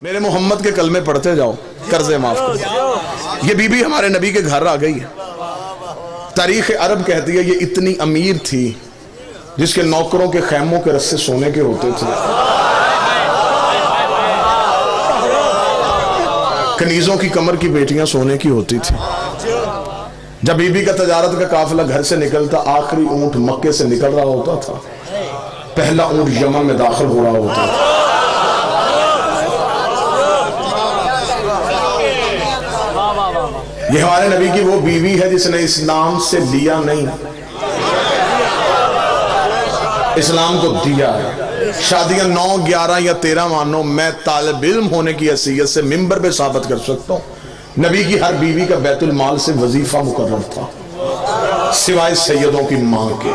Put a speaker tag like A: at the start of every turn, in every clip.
A: میرے محمد کے کلمے پڑھتے جاؤ، قرضے معاف کر۔ یہ بی بی ہمارے نبی کے گھر آ گئی ہے۔ تاریخ عرب کہتی ہے یہ اتنی امیر تھی جس کے نوکروں کے خیموں کے رسے سونے کے ہوتے تھے، کنیزوں کی کمر کی بیٹیاں سونے کی ہوتی تھی۔ جب بی بی کا تجارت کا قافلہ گھر سے نکلتا، آخری اونٹ مکے سے نکل رہا ہوتا تھا، پہلا اونٹ یمن میں داخل ہو رہا ہوتا تھا۔ یہ ہمارے نبی کی وہ بیوی ہے جس نے اسلام سے لیا نہیں، اسلام کو دیا ہے۔ شادیاں 9، 11 یا 13 مانو، میں طالب علم ہونے کی حیثیت سے منبر پہ ثابت کر سکتا ہوں، نبی کی ہر بیوی کا بیت المال سے وظیفہ مقرر تھا، سوائے سیدوں کی ماں کے۔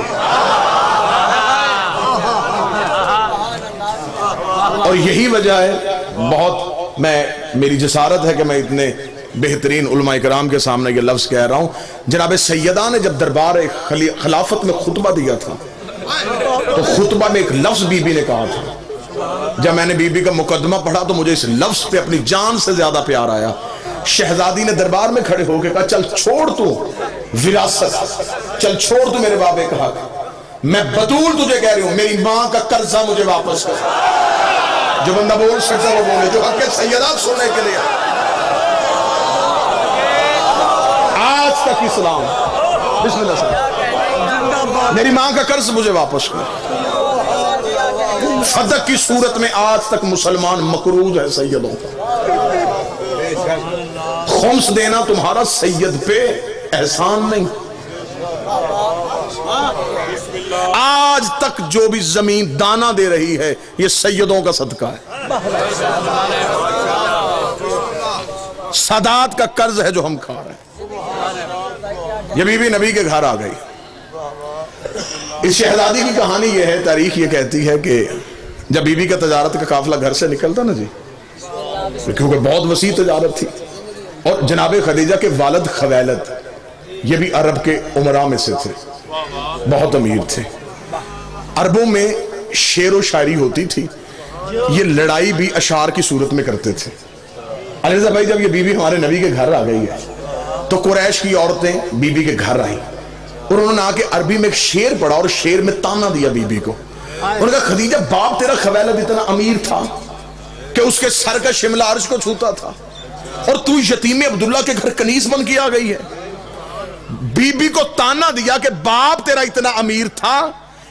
A: اور یہی وجہ ہے، میری جسارت ہے کہ میں اتنے بہترین علماء کرام کے سامنے یہ لفظ کہہ رہا ہوں۔ جناب سیدہ نے جب دربار خلافت میں خطبہ دیا تھا تو خطبہ میں ایک لفظ بی بی نے کہا تھا۔ جب میں نے بی بی کا مقدمہ پڑھا تو مجھے اس لفظ پہ اپنی جان سے زیادہ پیار آیا۔ شہزادی نے دربار میں کھڑے ہو کے کہا، چل چھوڑ تو وراثت، چل چھوڑ تو میرے بابے کا حق، میں بطول تجھے کہہ رہی ہوں، میری ماں کا قرضہ مجھے واپس کر۔ جو بندہ بول سکتا وہ بولے، جو حق سیدات سننے کے لیے آج تک اسلام، بسم اللہ صلی، میری ماں کا قرض مجھے واپس کر۔ صدق کی صورت میں آج تک مسلمان مقروض ہے سیدوں کا۔ خمس دینا تمہارا سید پہ احسان نہیں۔ آج تک جو بھی زمین دانا دے رہی ہے یہ سیدوں کا صدقہ ہے، سادات کا قرض ہے جو ہم کھا رہے ہیں۔ یہ بی بی نبی کے گھر آ گئی۔ اس شہزادی کی کہانی یہ ہے، تاریخ یہ کہتی ہے کہ جب بی بی کا تجارت کا قافلہ گھر سے نکلتا نا جی، کیونکہ بہت وسیع تجارت تھی، اور جناب خدیجہ کے والد خویلد یہ بھی عرب کے امراء میں سے تھے، بہت امیر تھے۔ عربوں میں شعر و شاعری ہوتی تھی، یہ لڑائی بھی اشعار کی صورت میں کرتے تھے۔ علی رضا بھائی، جب یہ بی بی ہمارے نبی کے گھر آ گئی ہے تو قریش کی عورتیں بی بی کے گھر آئیں اور انہوں نے آ کے عربی میں ایک شعر پڑھا اور شعر میں تانا دیا بی بی کو۔ انہوں نے کہا، خدیجہ باپ تیرا خویلد اتنا امیر تھا کہ اس کے سر کا شملہ عرش کو چھوتا تھا، اور تو یتیم عبداللہ کے گھر کنیز بن کے آ گئی ہے۔ بی بی کو تانا دیا کہ باپ تیرا اتنا امیر تھا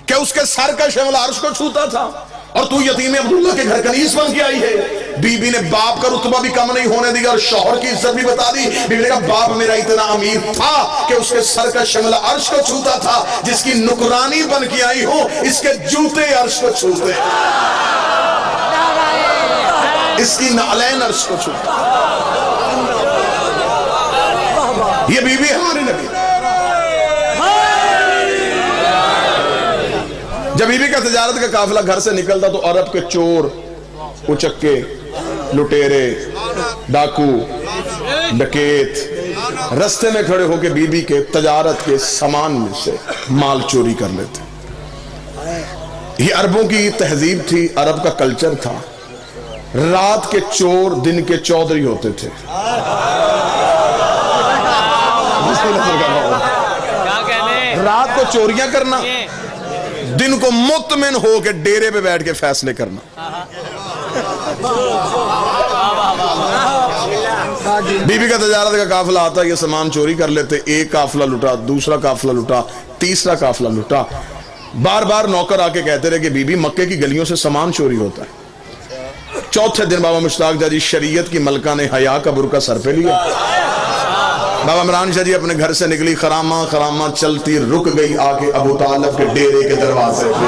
A: کہ اس کے سر کا شملہ عرش کو چھوتا تھا، اور تو یتیم عبداللہ کے گھر کنیز بن کے آئی ہے۔ بی بی نے باپ کا رتبہ بھی کم نہیں ہونے دیا اور شوہر کی عزت بھی بتا دی۔ بی بی نے کہا، باپ میرا اتنا امیر تھا کہ اس کے سر کا شملہ عرش کو چھوتا تھا، جس کی نکرانی بن کے آئی ہوں، اس کے جوتے عرش کو چھوتے، اس کی نعلین عرش کو چھوتے۔ یہ بی بی ہماری نبی۔ جب بی بی کا تجارت کا قافلہ گھر سے نکلتا تو عرب کے چور، اچکے، لٹیرے، ڈاکو، ڈکیت رستے میں کھڑے ہو کے بی بی کے تجارت کے سامان میں سے مال چوری کر لیتے۔ یہ عربوں کی تہذیب تھی، عرب کا کلچر تھا۔ رات کے چور دن کے چودھری ہوتے تھے۔ رات کو چوریاں کرنا، دن کو مطمئن ہو کے ڈیرے پہ بیٹھ کے فیصلے کرنا۔ بی بی کا تجارت کا قافلہ آتا، یہ سامان چوری کر لیتے، ایک قافلہ لٹا، دوسرا قافلہ لٹا، تیسرا قافلہ لٹا۔ بار بار نوکر آ کے کہتے رہے کہ بی بی مکے کی گلیوں سے سامان چوری ہوتا ہے۔ چوتھے دن بابا مشتاق جی شریعت کی ملکہ نے حیا کا برقع سر پہ لیا۔ بابا عمران شاہ جی اپنے گھر سے نکلی، خرامہ خرامہ چلتی رک گئی آ کے ابو طالب کے ڈیرے کے دروازے پہ۔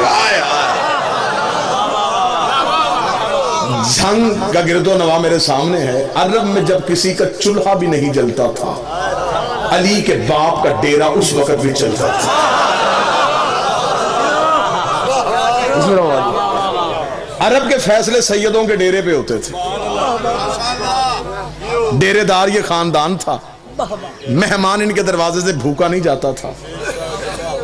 A: جنگ کا گرد و نواح میرے سامنے ہے۔ عرب میں جب کسی کا چولہا بھی نہیں جلتا تھا، علی کے باپ کا ڈیرا اس وقت بھی چلتا تھا۔ عرب کے فیصلے سیدوں کے ڈیرے پہ ہوتے تھے۔ ڈیرے دار یہ خاندان تھا، مہمان ان کے دروازے سے بھوکا نہیں جاتا تھا۔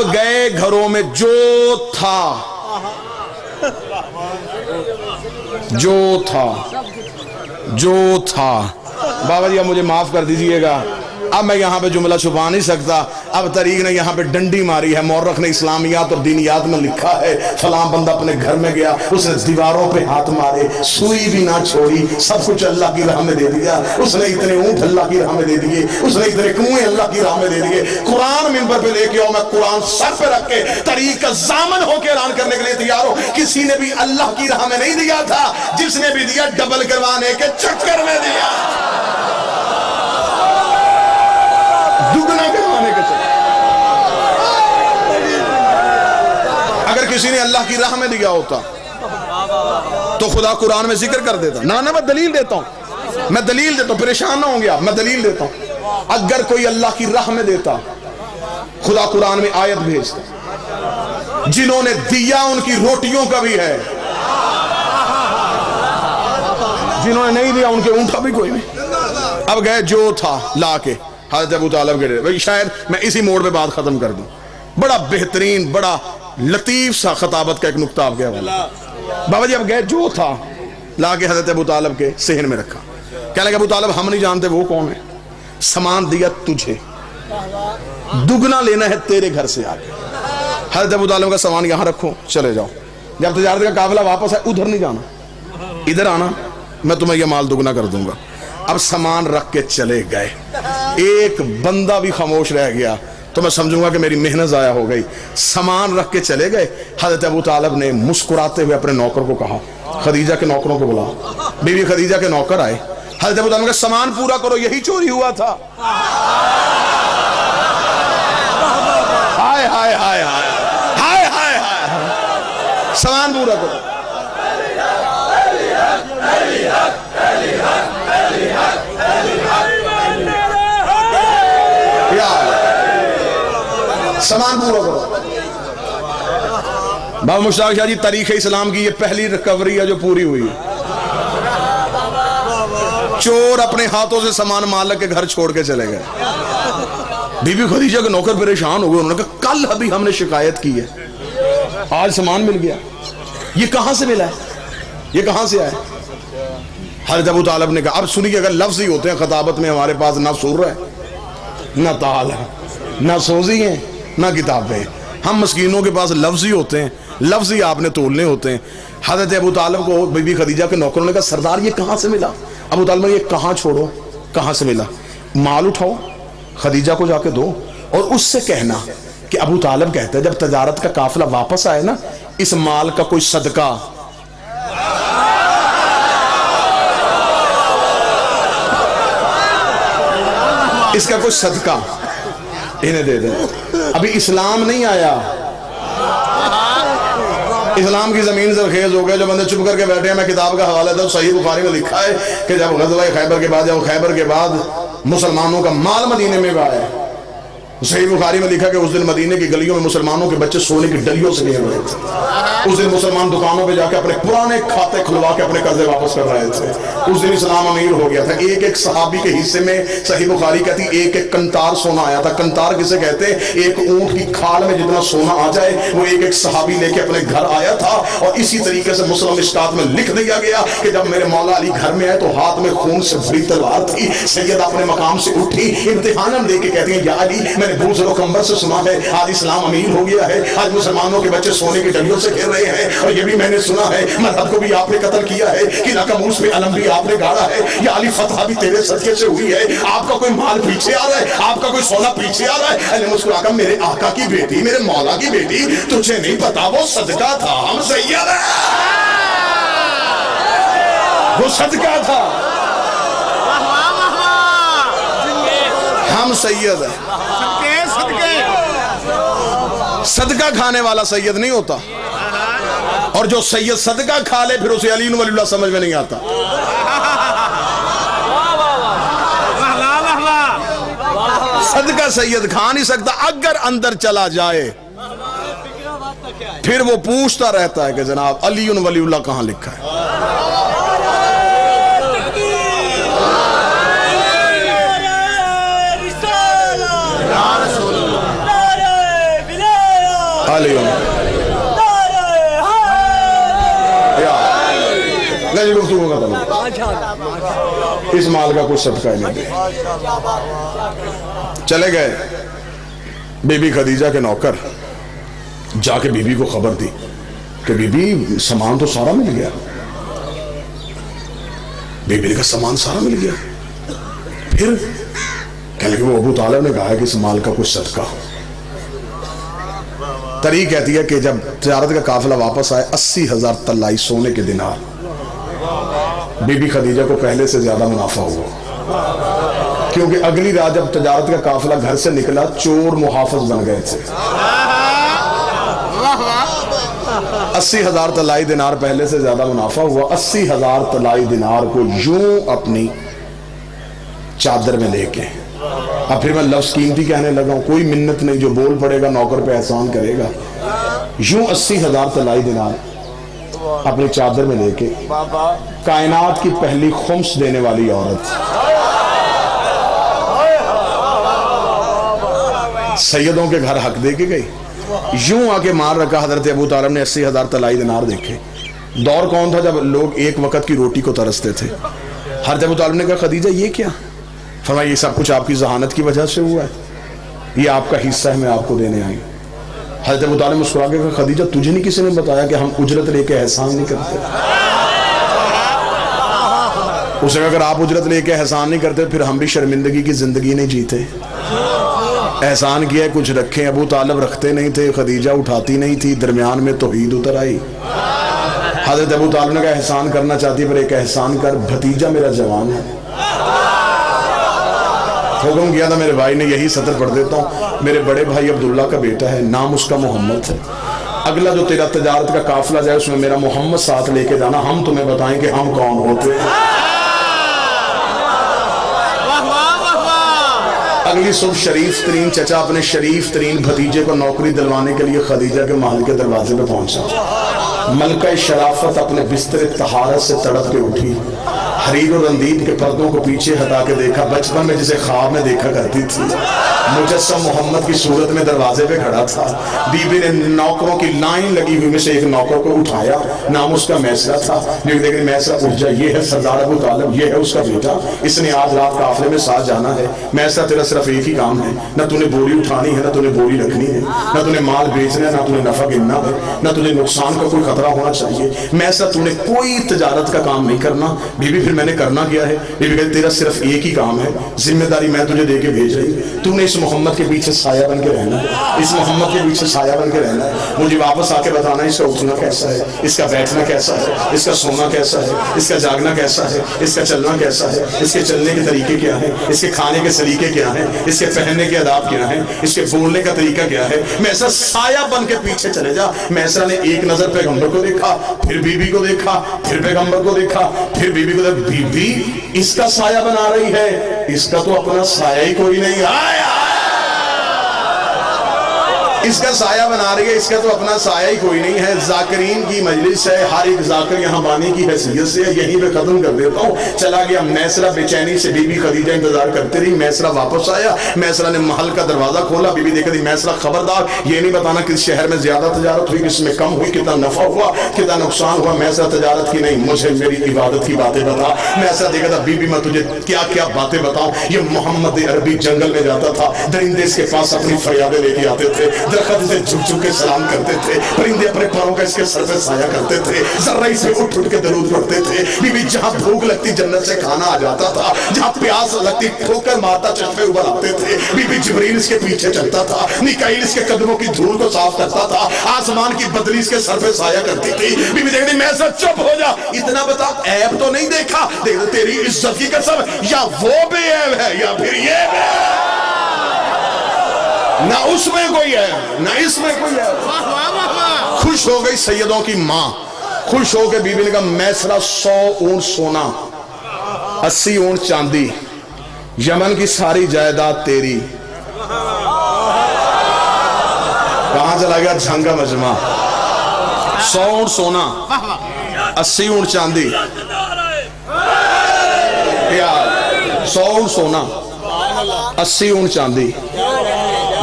A: اب گئے گھروں میں جو تھا بابا جی اب مجھے معاف کر دیجئے گا، اب میں یہاں پہ جملہ چھپا نہیں سکتا. اب طریق نے یہاں پہ ڈنڈی ماری ہے. مورخ نے اسلامیات اور دینیات میں لکھا ہے فلاں بندہ اپنے گھر میں گیا، اس نے دیواروں پہ ہاتھ مارے، سوئی بھی نہ چھوڑی، سب کچھ اللہ کی راہ میں دے دیا. اس نے اتنے اونٹ اللہ کی راہ میں دے دیے، اس نے اتنے کنویں اللہ کی راہ میں دے دیے. قرآن منبر پہ لے کے آؤ، میں قرآن سر پہ رکھ کے طریق کا ضامن ہو کے اعلان کرنے کے لیے تیار ہوں. کسی نے بھی اللہ کی راہ میں نہیں دیا تھا، جس نے بھی دیا ڈبل کروانے کے چکر میں دیا، دگنا کروانے کے چکر. اگر کسی نے اللہ کی راہ میں دیا ہوتا تو خدا قرآن میں ذکر کر دیتا. نہ میں دلیل دیتا ہوں، پریشان نہ ہوں گے آپ، میں دلیل دیتا ہوں. اگر کوئی اللہ کی راہ میں دیتا، خدا قرآن میں آیت بھیجتا، جنہوں نے دیا ان کی روٹیوں کا بھی ہے، جنہوں نے نہیں دیا ان کے اونٹا بھی کوئی نہیں. اب گئے جو تھا لا کے حضرت ابو طالب کے. شاید میں اسی موڑ پہ بات ختم کر دوں. بڑا بہترین، بڑا لطیف سا خطابت کا ایک نقطہ آپ گیا. بابا جی اب گئے جو تھا لا کے حضرت ابو طالب کے صحن میں رکھا. کہنے لگا ابو طالب ہم نہیں جانتے وہ کون ہے، سامان دیا تجھے، دگنا لینا ہے تیرے گھر سے آگے. حضرت ابو طالب کا سامان یہاں رکھو، چلے جاؤ. جب تجارت کا قافلہ واپس ہے ادھر نہیں جانا، ادھر آنا، میں تمہیں یہ مال دگنا کر دوں گا. اب سامان رکھ کے چلے گئے. ایک بندہ بھی خاموش رہ گیا تو میں سمجھوں گا کہ میری محنت ضائع ہو گئی. سامان رکھ کے چلے گئے. حضرت ابو طالب نے مسکراتے ہوئے اپنے نوکر کو کہا، خدیجہ کے نوکروں کو بلا. بیوی خدیجہ کے نوکر آئے. حضرت ابو طالب کا سامان پورا کرو، یہی چوری ہوا تھا. ہائے ہائے ہائے ہائے ہائے ہائے، سامان پورا کرو. سامان پورا کرو. بابا مشتاق شاہ جی تاریخ اسلام کی یہ پہلی ریکوری ہے جو پوری ہوئی ہے. چور اپنے ہاتھوں سے سامان مالک کے گھر چھوڑ کے چلے گئے. بی بی خدیجہ کے نوکر پریشان ہو گئے. انہوں نے کہا کل ابھی ہم نے شکایت کی ہے، آج سامان مل گیا، یہ کہاں سے ملا ہے، یہ کہاں سے آیا؟ حضرت ابو طالب نے کہا اب سنیے، اگر لفظ ہی ہوتے ہیں خطابت میں، ہمارے پاس نہ سر ہے، نہ تال ہے، نہ سوزی ہیں، نہ کتابیں. ہم مسکینوں کے پاس لفظ ہی ہوتے ہیں، لفظ ہی آپ نے تولنے ہوتے ہیں. حضرت ابو طالب کو بی بی خدیجہ کے نوکروں نے کہا سردار یہ کہاں سے ملا؟ ابو طالب نے یہ کہاں چھوڑو، کہاں سے ملا؟ مال اٹھاؤ، خدیجہ کو جا کے دو، اور اس سے کہنا کہ ابو طالب کہتا ہے جب تجارت کا قافلہ واپس آئے نا، اس مال کا کوئی صدقہ اس کا کوئی صدقہ انہیں دے دیں. ابھی اسلام نہیں آیا، اسلام کی زمین زرخیز ہو گئے. جو بندے چپ کر کے بیٹھے ہیں، میں کتاب کا حوالہ دوں، صحیح بخاری میں لکھا ہے کہ جب غزوہ خیبر کے بعد، جب خیبر کے بعد مسلمانوں کا مال مدینے میں آیا، صحیح بخاری میں لکھا کہ اس دن مدینے کی گلیوں میں مسلمانوں کے بچے سونے کی ڈلیوں سے گئے ہوئے تھے. اس دن مسلمان دکانوں پہ جا کے اپنے پرانے کھاتے کھلوا کے اپنے قرضے واپس کر رہے تھے. اس دن اسلام امیر ہو گیا تھا. ایک ایک صحابی کے حصے میں صحیح بخاری کہتی ایک ایک کنتار سونا آیا تھا. کنتار کسے کہتے ہیں؟ ایک اونٹ کی کھال میں جتنا سونا آ جائے وہ ایک ایک صحابی لے کے اپنے گھر آیا تھا. اور اسی طریقے سے مسلم اشکات میں لکھ دیا گیا کہ جب میرے مولا علی گھر میں آئے تو ہاتھ میں خون سے بھری تلوار تھی. سیدہ اپنے مقام سے اٹھی، امتحاناً دے کے کہتی ہیں یا علی میں نے بوزر و کمبر سے سنا ہے آج اسلام امیر ہو گیا ہے، آج مسلمانوں کے بچے سونے کی ڈلیوں سے کھیل رہے ہیں، اور یہ بھی میں نے سنا ہے مذہب کو بھی آپ نے قتل کیا ہے، قلعہ قموس پہ علم بھی آپ نے گاڑا ہے، یا علی فتح بھی تیرے صدقے سے ہوئی ہے. آپ کا کوئی مال پیچھے آ رہا ہے، آپ کا کوئی سونا پیچھے آ رہا ہے. علی مسکرا کر میرے آقا کی بیٹی، میرے مولا کی بیٹی، تجھے نہیں پتا وہ صدقہ تھا، ہم سید ہیں، وہ صدقہ تھا، ہم سید ہیں. صدقہ کھانے والا سید نہیں ہوتا، اور جو سید صدقہ کھا لے پھر اسے علی ولی اللہ سمجھ میں نہیں آتا. صدقہ سید کھا نہیں سکتا. اگر اندر چلا جائے پھر وہ پوچھتا رہتا ہے کہ جناب علی ولی اللہ کہاں لکھا ہے. علیہ نہیں گفتگو کا تمام اس مال کا کچھ صدقہ نہیں دے. چلے گئے بی بی خدیجہ کے نوکر جا کے بی بی کو خبر دی کہ بی بی سامان تو سارا مل گیا. بی بی کا سامان سارا مل گیا. پھر کہنے کہ وہ ابو طالب نے کہا ہے کہ اس مال کا کچھ صدقہ. تاریخ کہتی ہے کہ جب تجارت کا قافلہ واپس آئے 80,000 طلائی سونے کے دینار بی بی خدیجہ کو پہلے سے زیادہ منافع ہوا، کیونکہ اگلی رات جب تجارت کا قافلہ گھر سے نکلا چور محافظ بن گئے تھے. 80,000 طلائی دینار پہلے سے زیادہ منافع ہوا. 80,000 طلائی دینار کو یوں اپنی چادر میں لے کے اب پھر میں لفظ قیمتی کہنے لگا ہوں، کوئی منت نہیں، جو بول پڑے گا نوکر پہ احسان کرے گا. یوں 80,000 طلائی دینار اپنی چادر میں لے کے کائنات کی پہلی خمس دینے والی عورت سیدوں کے گھر حق دے کے گئی. یوں آ کے مار رکھا. حضرت ابو طالب نے 80,000 طلائی دینار دیکھے. دور کون تھا جب لوگ ایک وقت کی روٹی کو ترستے تھے. حضرت ابو طالب نے کہا خدیجہ یہ کیا؟ فرمایا یہ سب کچھ آپ کی ذہانت کی وجہ سے ہوا ہے، یہ آپ کا حصہ ہے، میں آپ کو دینے آئی. حضرت ابو طالب مسکرا کے کہا خدیجہ تجھے نہیں کسی نے بتایا کہ ہم اجرت لے کے احسان نہیں کرتے؟ اس نے کہا اگر آپ اجرت لے کے احسان نہیں کرتے پھر ہم بھی شرمندگی کی زندگی نہیں جیتے. احسان کیا ہے کچھ رکھیں. ابو طالب رکھتے نہیں تھے، خدیجہ اٹھاتی نہیں تھی، درمیان میں توحید اتر آئی. حضرت ابو طالب نے کہا احسان کرنا چاہتی پر ایک احسان کر، بھتیجا میرا جوان ہے. حکم کیا تھا میرے بھائی نے، یہی سطر پڑھ دیتا ہوں، میرے بڑے بھائی عبداللہ کا بیٹا ہے، نام اس کا محمد ہے. اگلا جو تیرا تجارت کا قافلہ جائے اس میں میرا محمد ساتھ لے کے جانا، ہم تمہیں بتائیں کہ ہم کون ہوتے ہیں. اگلی صبح شریف ترین چچا اپنے شریف ترین بھتیجے کو نوکری دلوانے کے لیے خدیجہ کے محل کے دروازے پہ پہنچا. ملکہ شرافت اپنے بستر طہارت سے تڑپ کے اٹھی، حریر و رندید کے پردوں کو پیچھے ہٹا کے دیکھا. بچپن میں جسے خواب میں دیکھا کرتی تھی مجسم محمد کی صورت میں دروازے پہ کھڑا تھا. بی بی نے نوکروں کی لائن لگی ہوئی میں سے ایک نوکر کو اٹھایا، نام اس کا میسرہ تھا. لیکن میسرہ اٹھ جا، یہ ہے سردار ابو طالب، یہ ہے اس کا بیٹا، اس نے آج رات قافلے میں ساتھ جانا ہے. میسرہ تیرا صرف ایک ہی کام ہے، نہ تو نے بوری اٹھانی ہے، نہ تو نے بوری رکھنی ہے، نہ تو نے مال بیچنا ہے، نہ تو نے نفع گننا ہے، نہ تو نے نقصان کا کوئی خطرہ ہونا چاہیے. میسرہ تو نے کوئی تجارت کا کام نہیں کرنا. بی بی پھر میں نے کرنا کیا ہے؟ بی بی کہتی تیرا صرف ایک ہی کام ہے، ذمہ داری میں تجھے دے کے بھیج رہی. تو نے اس محمد کے پیچھے سایہ بن کے رہنا ہے، اس محمد کے پیچھے سایہ بن کے رہنا ہے. مجھے واپس آ کے بتانا اس کا اٹھنا کیسا ہے، اس کا بیٹھنا کیسا ہے، اس کا سونا کیسا ہے، اس کا جاگنا کیسا ہے، اس کا چلنا کیسا ہے، اس کے چلنے کے طریقے کیا ہیں، اس کے کھانے کے سلیقے کیا ہیں، اس کے پہننے کے آداب کیا ہیں، اس کے بولنے کا طریقہ کیا ہے. میسرہ سایہ بن کے پیچھے چلے جا. میسرہ نے ایک نظر پیغمبر کو دیکھا، پھر بی بی کو دیکھا، پھر پیغمبر کو دیکھا، پھر بی بی کو دیکھا. بی بی اس کا سایہ بنا رہی ہے، اس کا تو اپنا سایہ ہی کوئی نہیں. اس کا سایہ بنا رہی ہے، اس کا تو اپنا سایہ ہی کوئی نہیں ہے. ذاکرین کی مجلس ہے، ہر ایک ذاکر یہاں بانی کی حیثیت سے ہے. یہیں پہ ختم کر دیتا ہوں. چلا گیا. میسرہ بے چینی سے بی بی خدیجہ انتظار کرتے رہی. میسرہ واپس آیا. میسرہ نے محل کا دروازہ کھولا. بی بی دیکھا دی میسرہ خبردار یہ نہیں بتانا کس شہر میں زیادہ تجارت ہوئی، کس میں کم ہوئی، کتنا نفع ہوا، کتنا نقصان ہوا. میسرہ تجارت کی نہیں، مجھے میری عبادت کی باتیں بتا. میسرہ دیکھا تھا بی بی میں تجھے کیا کیا باتیں بتاؤں. یہ محمد عربی جنگل میں جاتا تھا، درندے اس کے پاس اپنی فریادیں لے کے آتے تھے، درخت اسے جھک جھک کے سلام کرتے تھے، پرندے اپنے پروں کا اس کے سر پہ سایہ کرتے تھے، ذرہ اسے اٹھ اٹھ کے درود پڑھتے تھے. بی بی جہاں بھوک لگتی جنت سے کھانا آ جاتا تھا، جہاں پیاس لگتی ٹھوکر مارتا چشمے ابھر آتے تھے. بی بی جبریل اس کے پیچھے چلتا تھا، میکائیل اس کے قدموں کی دھول کو صاف کرتا تھا، آسمان کی بدلی اس کے سر پہ سایہ کرتی تھی. بی بی دیکھتی میں سب چپ ہو جا، اتنا بتا عیب تو نہیں دیکھا؟ دیکھ تیری عزت کی قسم، یا وہ بے عیب ہے یا پھر یہ بے عیب. نہ اس میں کوئی ہے نہ اس میں کوئی ہے. خوش ہو گئی سیدوں کی ماں، خوش ہو کے بی بی نے کہا میسرہ 100 اونٹ سونا، 80 اونٹ چاندی، یمن کی ساری جائیداد تیری. کہاں چلا گیا جھنگا مجمع. 100 اونٹ سونا، 80 اونٹ چاندی، 100 اونٹ سونا، 80 اونٹ چاندی،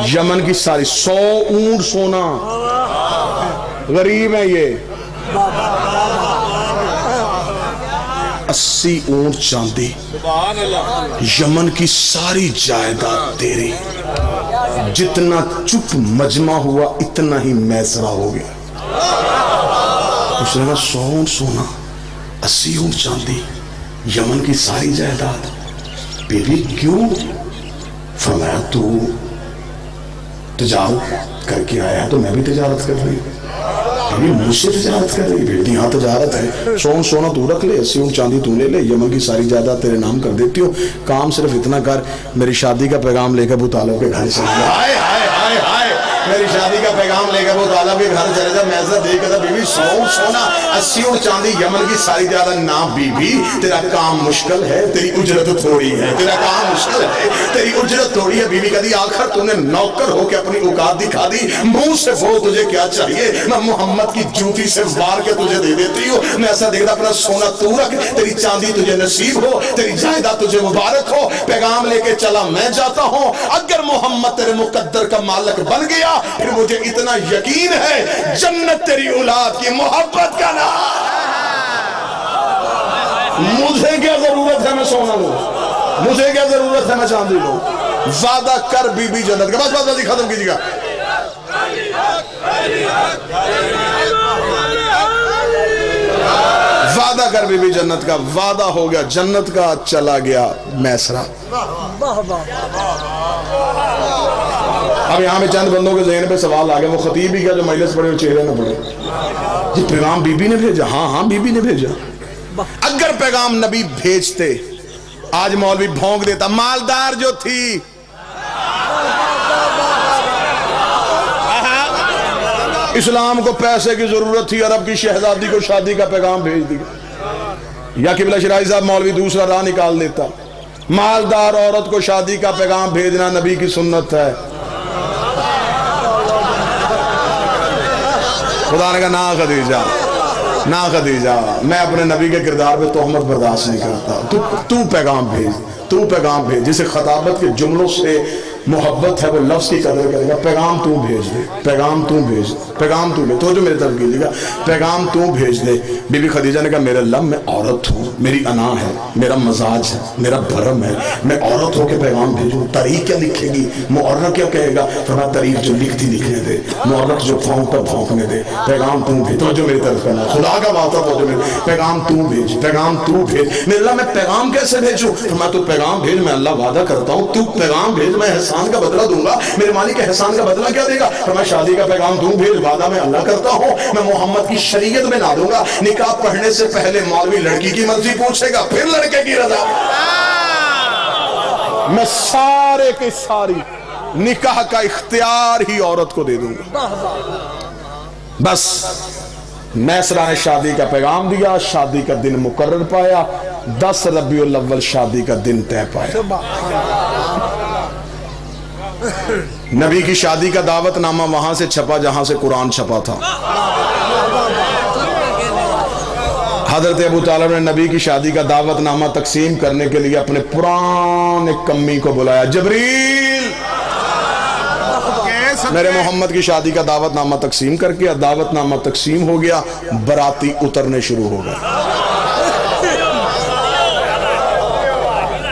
A: یمن کی ساری 100 اونٹ سونا غریب ہیں یہ. 80 اونٹ چاندی, یمن کی ساری جائیداد تیری. جتنا چپ مجمع ہوا اتنا ہی میسرا ہو گیا. اس نے کہا 100 اونٹ سونا, 80 اونٹ چاندی, یمن کی ساری جائیداد. بی بی کیوں؟ فرمایا تو تجارت کر کے آیا تو میں بھی تجارت کر رہی ہوں. مجھ سے تجارت کر رہی بیٹی, ہاں تجارت ہے. 100 اونٹ سونا تو رکھ لے, 80 اونٹ چاندی تو لے لے, یمن کی ساری جائیداد تیرے نام کر دیتی ہوں. کام صرف اتنا کر, میری شادی کا پیغام لے کے ابو طالب کے گھر چلے جا. ہائے ہائے ہائے ہائے, میری شادی کا پیغام لے کے ابو طالب کے گھر چلے جا. میں ایسا دیکھ کر بی بی 100 اونٹ سونا 80 اونٹ چاندی یمن کی ساری جائیداد. نہ بی بی تیرا کام مشکل ہے, تیری اجرت تھوڑی ہے. تیرا کام مشکل ہے, تیری اجرت تھوڑی ہے. بی بی کہتی آخر تو نے نوکر ہو کے اپنی اوقات دکھا دی, منہ سے بول تجھے کیا چاہیے, میں محمد کی جوتی سے وار کے تجھے دے دیتی ہوں. میں ایسا دیکھ رہا اپنا سونا تو رکھ, تیری چاندی تجھے نصیب ہو, تیری جائیداد تجھے مبارک ہو. پیغام لے کے چلا میں جاتا ہوں. اگر محمد تیرے مقدر کا مالک بن گیا پھر مجھے اتنا یقین ہے جنت تیری اولاد کی محبت کا نام. مجھے کیا ضرورت ہے میں سونا لوں, مجھے کیا ضرورت ہے میں چاندی لوں. وعدہ کر بی بی جنت کا. بس بس ختم کیجیے گا. وعدہ کر بی بی جنت کا. وعدہ ہو گیا جنت کا, چلا گیا میسرا. اب یہاں میں چند بندوں کے ذہن پہ سوال آ گیا, وہ خطیب ہی کیا جو مجلس پڑھے اور چہرے نہ پڑھے. جی پیغام بی بی نے بھیجا. ہاں ہاں بی بی نے بھیجا. اگر پیغام نبی بھیجتے آج مولوی بھونک دیتا. مالدار جو تھی, اسلام کو پیسے کی ضرورت تھی, عرب کی شہزادی کو شادی کا پیغام بھیج دیا. یا قبلہ شرائع صاحب مولوی دوسرا راہ نکال دیتا. مالدار عورت کو شادی کا پیغام بھیجنا نبی کی سنت ہے. خدا نے کہا نا خدیجہ, نا خدیجہ, میں اپنے نبی کے کردار پہ تہمت برداشت نہیں کرتا. تو پیغام بھیج, تو پیغام بھیج. جسے خطابت کے جملوں سے محبت ہے وہ لفظ کی قدر کرے گا. پیغام تو بھیج دے, پیغام تو بھیج, پیغام تو لے. تو جو میرے طرف کیجیے گا, پیغام تو بھیج دے. بی بی خدیجہ نے کہا میرے لب میں عورت ہوں, میری انا ہے, میرا مزاج ہے, میرا بھرم ہے, میں عورت ہو کے پیغام بھیجوں. تاریخ کیا لکھے گی, مورخ کیا کہے گا. فرمایا تاریخ جو لکھتی لکھنے دے, مورخ جو پھونک پر پھونکنے دے. پیغام تو بھیج. تو جو میری طرف کرنا, خدا کا وعدہ, تو جو میرے پیغام تو بھیج, پیغام تو بھیج. میرے اللہ میں پیغام کیسے بھیجوں. فرمایا تو پیغام بھیج, میں اللہ وعدہ کرتا ہوں تو پیغام بھیج, میں احسان کا بدلہ دوں گا. میرے مالک احسان کا بدلہ کیا دے گا. فرمایا شادی کا پیغام تو بھیج, وعدہ میں اللہ کرتا ہوں میں محمد کی شریعت میں نہ دوں گا. نکاح پڑھنے سے پہلے مولوی لڑکی کی مرضی پوچھے گا, پھر لڑکے کی رضا. میں سارے کے ساری نکاح کا اختیار ہی عورت کو دے دوں گا. بس میسرہ نے شادی کا پیغام دیا, شادی کا دن مقرر پایا, 10 ربیع الاول شادی کا دن طے پایا. نبی کی شادی کا دعوت نامہ وہاں سے چھپا جہاں سے قرآن چھپا تھا. حضرت ابو طالب نے نبی کی شادی کا دعوت نامہ تقسیم کرنے کے لیے اپنے پرانے کمی کو بلایا. جبریل, میرے محمد کی شادی کا دعوت نامہ تقسیم کر کے. دعوت نامہ تقسیم ہو گیا, براتی اترنے شروع ہو گئے.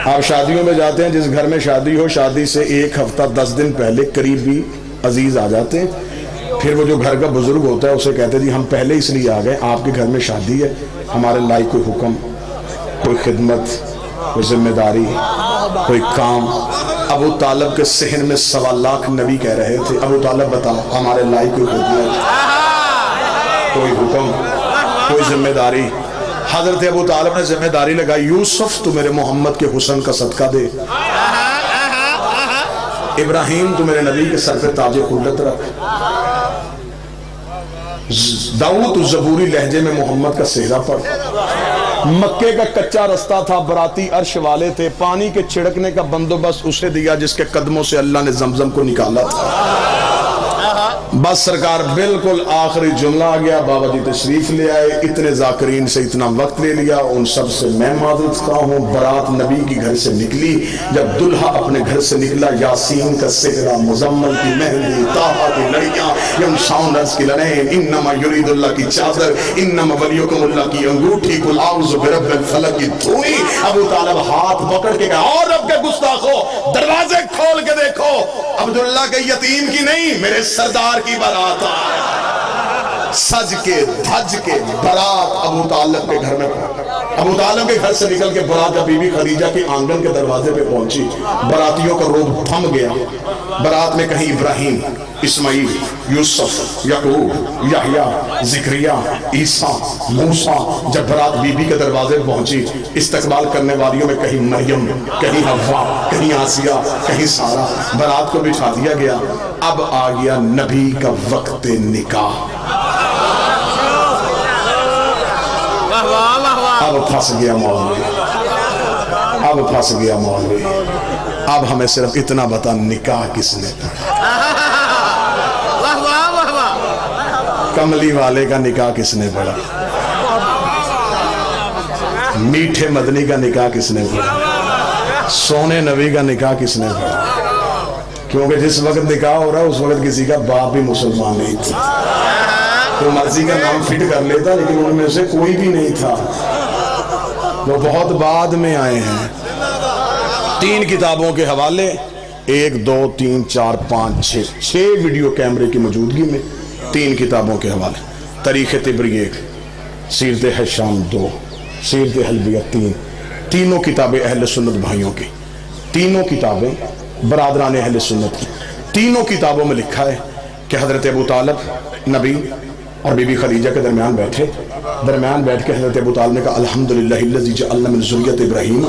A: آپ شادیوں میں جاتے ہیں, جس گھر میں شادی ہو, شادی سے 1 ہفتہ 10 دن پہلے قریبی عزیز آ جاتے ہیں. پھر وہ جو گھر کا بزرگ ہوتا ہے اسے کہتے ہیں جی ہم پہلے اس لیے آ گئے, آپ کے گھر میں شادی ہے, ہمارے لائق کوئی حکم, کوئی خدمت, کوئی ذمہ داری, کوئی کام. ابو طالب کے صحن میں 1.25 لاکھ نبی کہہ رہے تھے, ابو طالب بتا ہمارے لائق کوئی خدمت, کوئی حکم, کوئی ذمہ داری. حضرت ابو طالب نے ذمہ داری لگائی, یوسف تو میرے محمد کے حسن کا صدقہ دے, ابراہیم تو میرے نبی کے سر پہ تاج خلت رکھ, داؤد زبوری لہجے میں محمد کا سہرا پڑھ. مکے کا کچا رستہ تھا, براتی عرش والے تھے, پانی کے چھڑکنے کا بندوبست اسے دیا جس کے قدموں سے اللہ نے زمزم کو نکالا تھا. بس سرکار بالکل آخری جملہ آ گیا، بابا جی تشریف لے آئے، اتنے ذاکرین سے اتنا وقت لے لیا، ان سب سے میں معذرت خواہ ہوں۔ برات نبی کی گھر سے نکلی، جب دلہا اپنے گھر سے نکلا، یاسین کا سہرا، مزمل کی مہندی، طٰہٰ کی لڑیاں، یمشون رز کی لڑیں، انما یرید اللہ کی چادر، انما ولیکم اللہ کی انگوٹھی، قل اعوذ برب الفلق کی دھوئی۔ ابو طالب ہاتھ پکڑ کے کہا، اور رب کے گستاخو دروازے کھول کے دیکھو، عبداللہ کے یتیم کی نہیں، میرے سردار کی برات آئے۔ سج کے دھج کے برات ابو طالب کے گھر میں پہنچی۔ ابو طالب کے گھر سے نکل کے برات جب بی بی خدیجہ کے آنگن کے دروازے پہ پہنچی، براتیوں کا روب تھم گیا۔ برات میں کہیں ابراہیم، اسماعیل، یوسف، یعقوب، یحییٰ، زکریا، عیسیٰ، موسیٰ۔ جب برات بی بی کے دروازے پہنچی، استقبال کرنے والیوں میں کہیں مریم، کہیں حوا، کہیں آسیہ، کہیں سارہ۔ برات کو بٹھا دیا گیا۔ اب آ گیا نبی کا وقت نکاح۔ اب پھنس گیا مولوی، اب پھنس گیا مولوی۔ اب ہمیں صرف اتنا بتا، نکاح کس نے پڑھا؟ کملی والے کا نکاح کس نے پڑھا؟ میٹھے مدنی کا نکاح کس نے پڑھا؟ سونے نبی کا نکاح کس نے پڑھا؟ کیونکہ جس وقت نکاح ہو رہا ہے اس وقت کسی کا باپ بھی مسلمان نہیں تھا، تو مرضی کا نام فٹ کر لیتا، لیکن ان میں سے کوئی بھی نہیں تھا، وہ بہت بعد میں آئے ہیں۔ 3 کتابوں کے حوالے، 1 2 3 4 5 6 ویڈیو کیمرے کی موجودگی میں 3 کتابوں کے حوالے۔ تاریخ طبری 1، سیرت ہشام 2، سیرت حلبیہ 3، تینوں کتابیں اہل سنت بھائیوں کی، تینوں کتابیں برادران اہل سنت کی۔ تینوں کتابوں میں لکھا ہے کہ حضرت ابو طالب نبی اور بی بی خدیجہ کے درمیان بیٹھ کے حضرت ابو طالب نے کہا، الحمدللہ الذی جعلنا من ذریۃ ابراہیم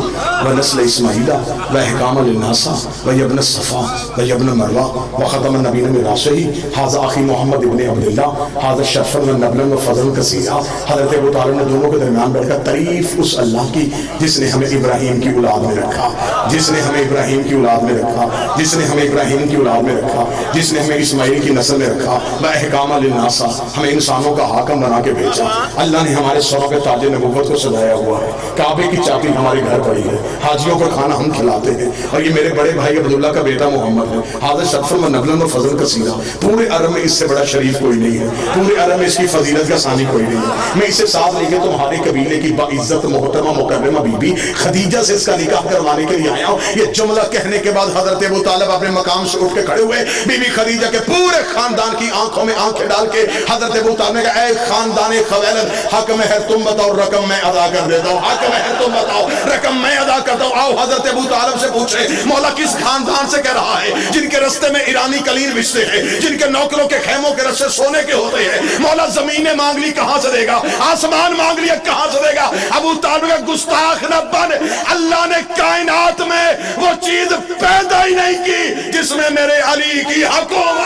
A: و نسل اسماعیل و احکام للناس و ابن الصفا و ابن مروہ و ختم النبیین من راسہ، ھذا اخی محمد ابن عبداللہ ھذا شرفا و نبلا و فضلا کثیرا۔ حضرت ابو طالب نے دونوں کے درمیان بیٹھ کر تعریف اس اللہ کی جس نے ہمیں ابراہیم کی اولاد میں رکھا، جس نے ہمیں ابراہیم کی اولاد میں رکھا، جس نے ہمیں ابراہیم کی اولاد میں رکھا، جس نے ہمیں اسماعیل کی نسل میں رکھا، و احکام للناس، ہمیں انسانوں کا حاکم بنا کے بھیجا۔ اللہ نے ہمارے سروں پہ تاج نبوت کو سجایا ہوا ہے، کعبے کی چابی ہمارے گھر پڑی ہے، حاجیوں کا کھانا ہم کھلاتے ہیں، اور یہ میرے بڑے بھائی عبداللہ کا بیٹا محمد ہے، ھذا شرف و نبلا و فضل کثیرا۔ پورے عرب میں اس سے بڑا شریف کوئی نہیں ہے، پورے عرب میں اس کی فضیلت کا ثانی کوئی نہیں ہے۔ میں اسے ساتھ لے کے تمہارے قبیلے کی باعزت محترمہ مکرمہ بی بی خدیجہ سے اس کا نکاح کروانے کے لیے آیا ہوں۔ یہ جملہ کہنے کے بعد حضرت ابو طالب اپنے مقام سے اٹھ کے کھڑے ہوئے، بی بی خدیجہ کے پورے خاندان کی آنکھوں میں آنکھیں ڈال کے حضرت ابو طالب نے کہا، اے خاندان خویلد، حق مہر تم بتاؤ، رقم میں ادا کر دیتا ہوں، حق مہر تم بتاؤ، رقم میں ادا کرتا ہوں۔ آؤ حضرت ابو طالب سے پوچھے، مولا کس خاندان سے کہہ رہا ہے جن کے رستے میں ایرانی کلیر بچتے ہیں، جن کے نوکروں کے خیموں کے رستے سونے کے ہوتے ہیں؟ مولا زمینیں مانگ لی کہاں سے دے گا، آسمان مانگ لیا کہاں سے دے گا؟ ابو طالب کا گستاخ نہ بن، اللہ نے کائنات میں وہ چیز پیدا ہی نہیں کی جس میں میرے علی کی حکومت